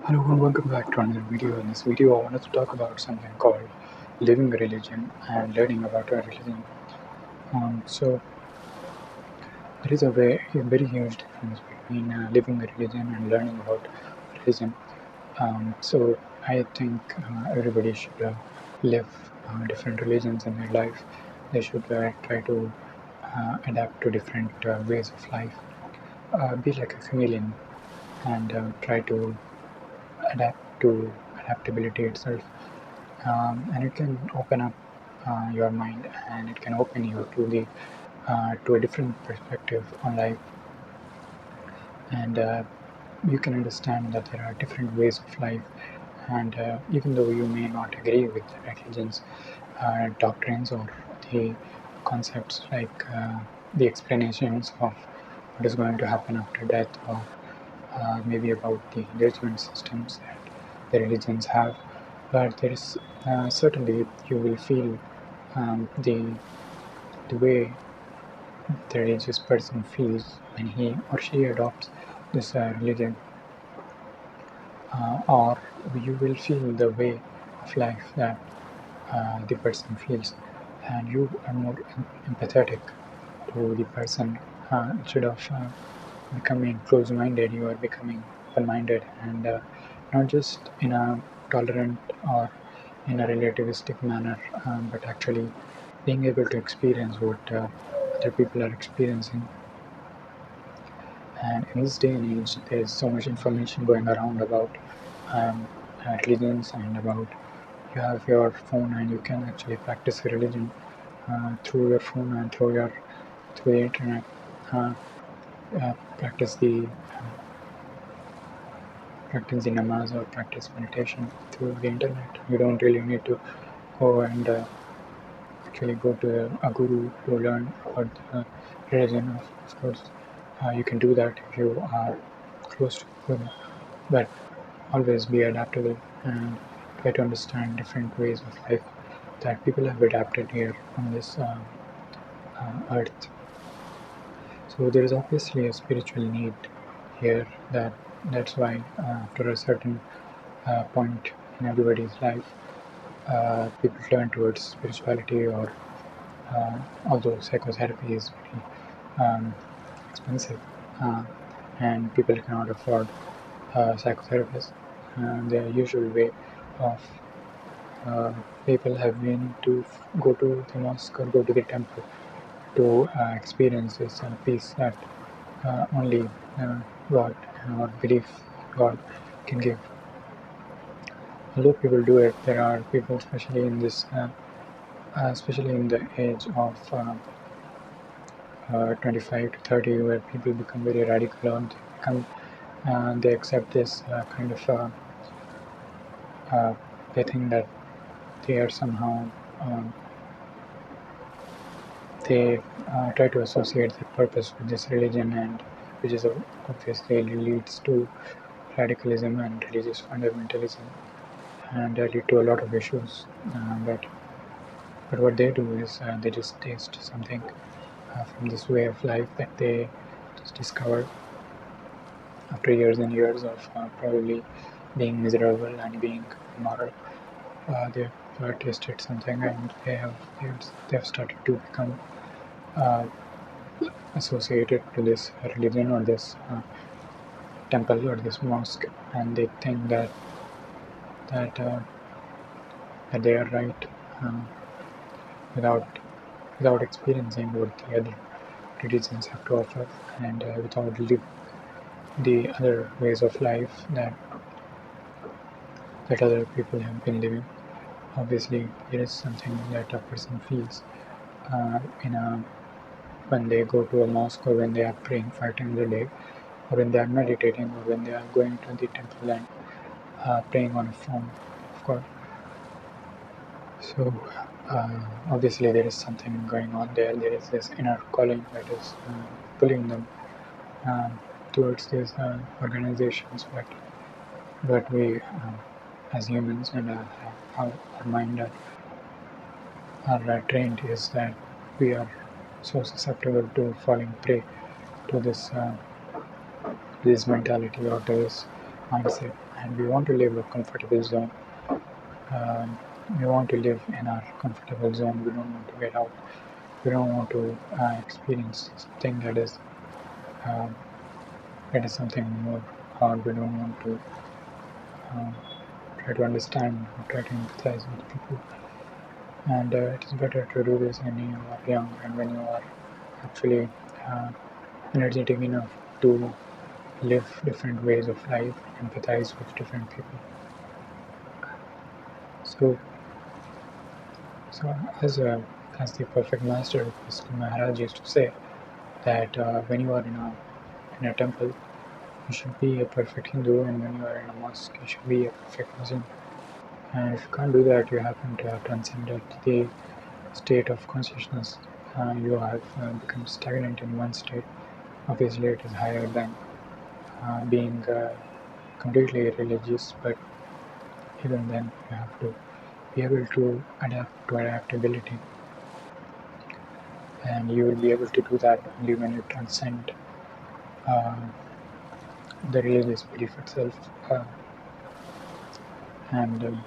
Hello and welcome back to another video. In this video, I wanted to talk about something called living a religion and learning about a religion. So there is a very huge difference between living a religion and learning about religion. So I think everybody should live different religions in their life. They should try to adapt to different ways of life. Be like a chameleon and try to adapt to adaptability itself. And it can open up your mind, and it can open you to a different perspective on life, and you can understand that there are different ways of life. And even though you may not agree with religions, doctrines, or the concepts like the explanations of what is going to happen after death, or maybe about the judgment systems that the religions have, but there is certainly you will feel the way the religious person feels when he or she adopts this religion, or you will feel the way of life that the person feels, and you are more empathetic to the person instead of becoming close-minded. You are becoming open-minded, and not just in a tolerant or in a relativistic manner, but actually being able to experience what other people are experiencing. And in this day and age, there is so much information going around about um, religions, and about you have your phone and you can actually practice a religion through your phone and through the internet. Uh, practice the namaz or practice meditation through the internet. You don't really need to go and actually go to a guru to learn about religion. Of course, you can do that if you are close to guru, but always be adaptable and try to understand different ways of life that people have adapted here on this earth. So there is obviously a spiritual need here. That's why after a certain point in everybody's life, people turn towards spirituality, or although psychotherapy is very expensive, uh, and people cannot afford psychotherapists. The usual way of people have been to go to the mosque or go to the temple to experience this peace that only God or belief in God can give. Although people do it, there are people, especially in the age of 25 to 30, where people become very radical, and they accept this kind of they think that they are somehow they try to associate their purpose with this religion, and which is obviously leads to radicalism and religious fundamentalism, and lead to a lot of issues. But what they do is they just taste something from this way of life that they just discovered after years and years of probably being miserable and being immoral. They've tasted something, and they've started to become uh, associated to this religion or this temple or this mosque, and they think that that they are right, um, without experiencing what the other religions have to offer, and without the other ways of life that other people have been living. Obviously, there is something that a person feels in a when they go to a mosque, or when they are praying 5 times a day, or when they are meditating, or when they are going to the temple and praying on a phone, of course. So obviously there is something going on there. There is this inner calling that is pulling them um, towards these organizations. But we, as humans, and our mind are trained is that we are so susceptible to falling prey to this mentality or to this mindset, and we want to live a comfortable zone. Um, we want to live in our comfortable zone. We don't want to get out. We don't want to experience something um, that is something more hard. We don't want to um, try to understand or try to empathize with people. And it is better to do this when you are young and when you are actually uh, energetic enough to live different ways of life, empathize with different people. So, so as the perfect master, Mr. Maharaj used to say that when you are in a temple, you should be a perfect Hindu, and when you are in a mosque, you should be a perfect Muslim. And if you can't do that, you happen to have transcended the state of consciousness. You have become stagnant in one state. Obviously, it is higher than being completely religious, but even then, you have to be able to adapt to adaptability, and you will be able to do that only when you transcend uh, the religious belief itself. And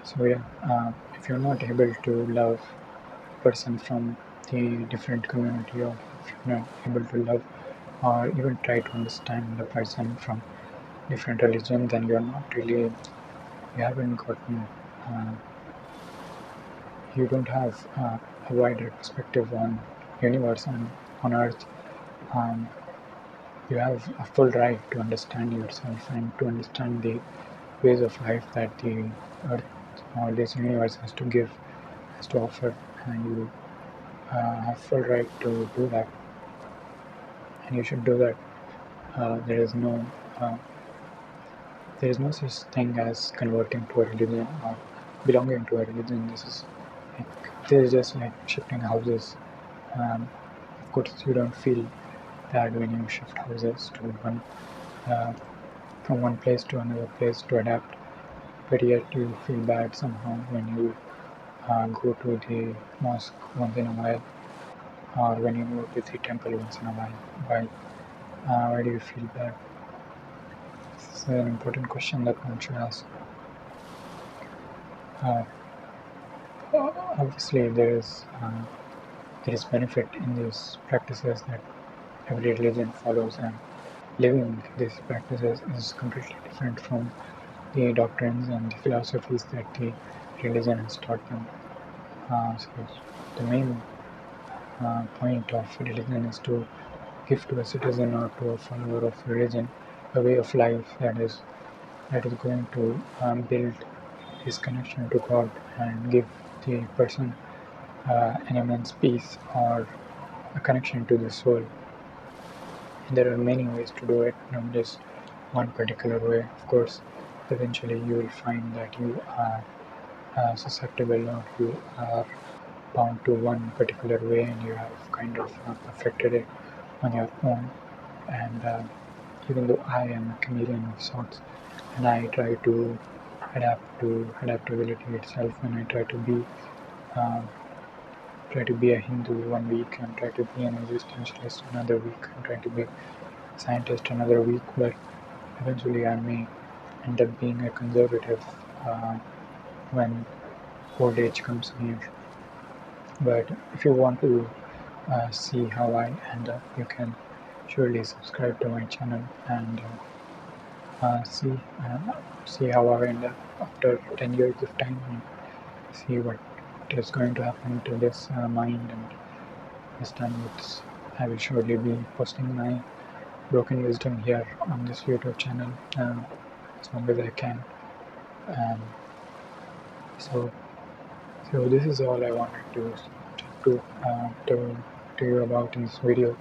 so, yeah, if you're not able to love a person from the different community, or if you're not able to love or even try to understand the person from different religion, then you're not really, you haven't gotten, uh, you don't have a wider perspective on universe and on earth. Um, you have a full right to understand yourself and to understand the ways of life that the earth or this universe has to give, has to offer, and you have full right to do that, and you should do that. Uh, there is no uh, there is no such thing as converting to a religion or belonging to a religion. This is just like shifting houses. Of course, you don't feel bad when you shift houses to uh, from one place to another place to adapt, but yet you feel bad somehow when you go to the mosque once in a while, or when you go to the temple once in a while. Why do you feel bad? This is an important question that one should ask. Uh, Obviously, there is benefit in these practices that every religion follows, and living these practices is completely different from the doctrines and the philosophies that the religion has taught them. So the main point of religion is to give to a citizen or to a follower of religion a way of life that is going to build his connection to God and give the person an immense peace or a connection to the soul. And there are many ways to do it, not just one particular way. Of course, eventually you will find that you are susceptible or you are bound to one particular way and you have kind of perfected it on your own. And even though I am a chameleon of sorts, and I try to adapt to adaptability itself, and I uh, try to be a Hindu one week and try to be an existentialist another week and try to be a scientist another week, but eventually I may end up being a conservative uh, when old age comes near. But if you want to see how I end up, you can surely subscribe to my channel and see how I end up after 10 years of time, and see what is going to happen to this mind. And this time I will surely be posting my broken wisdom here on this YouTube channel as long as I can. Um, so so this is all I wanted to talk to you about in this video.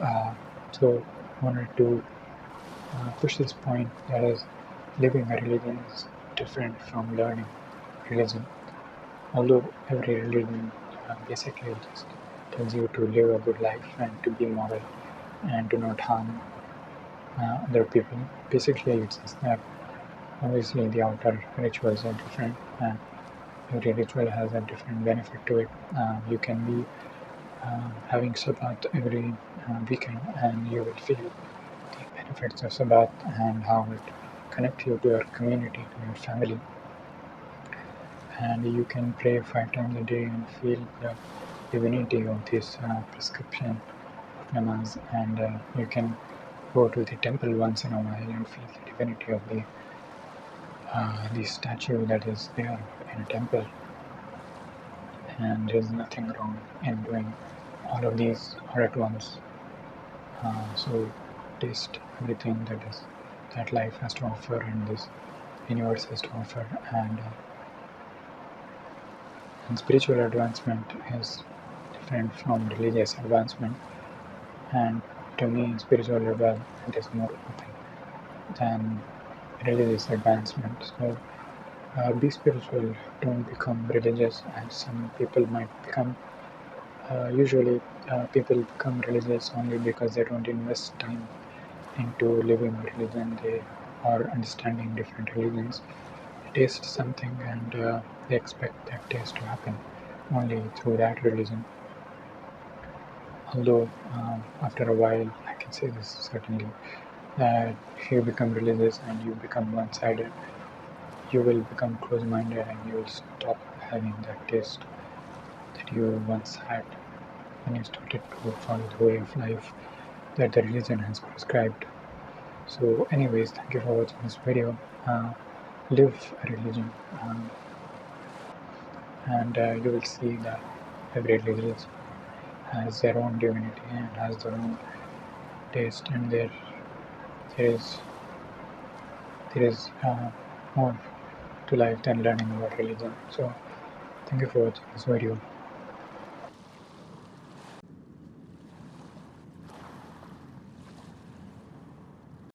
Uh, so I wanted to push this point, that is, living a religion is different from learning religion. Although every religion basically just tells you to live a good life and to be moral and to not harm other people. Basically, it says that obviously the outer rituals are different, and every ritual has a different benefit to it. You can be having Sabbath every weekend, and you will feel the benefits of Sabbath and how it connect you to your community, to your family, and you can pray 5 times a day and feel the divinity of this prescription of namaz, and you can go to the temple once in a while and feel the divinity of the statue that is there in a temple. And there is nothing wrong in doing all of these all at once. So taste everything that life has to offer and this universe has to offer, and spiritual advancement is different from religious advancement. And to me, spiritual advancement is more open than religious advancement. So be spiritual, don't become religious, as some people might become. Usually, people become religious only because they don't invest time into living religion, or understanding different religions. They taste something and they expect that taste to happen only through that religion. Although after a while, I can say this certainly, that if you become religious and you become one-sided, you will become close-minded and you will stop having that taste that you once had when you started to follow the way of life that the religion has prescribed. So anyways, thank you for watching this video. Live a religion, and you will see that every religion has their own divinity and has their own taste, and there is more to life than learning about religion. So thank you for watching this video.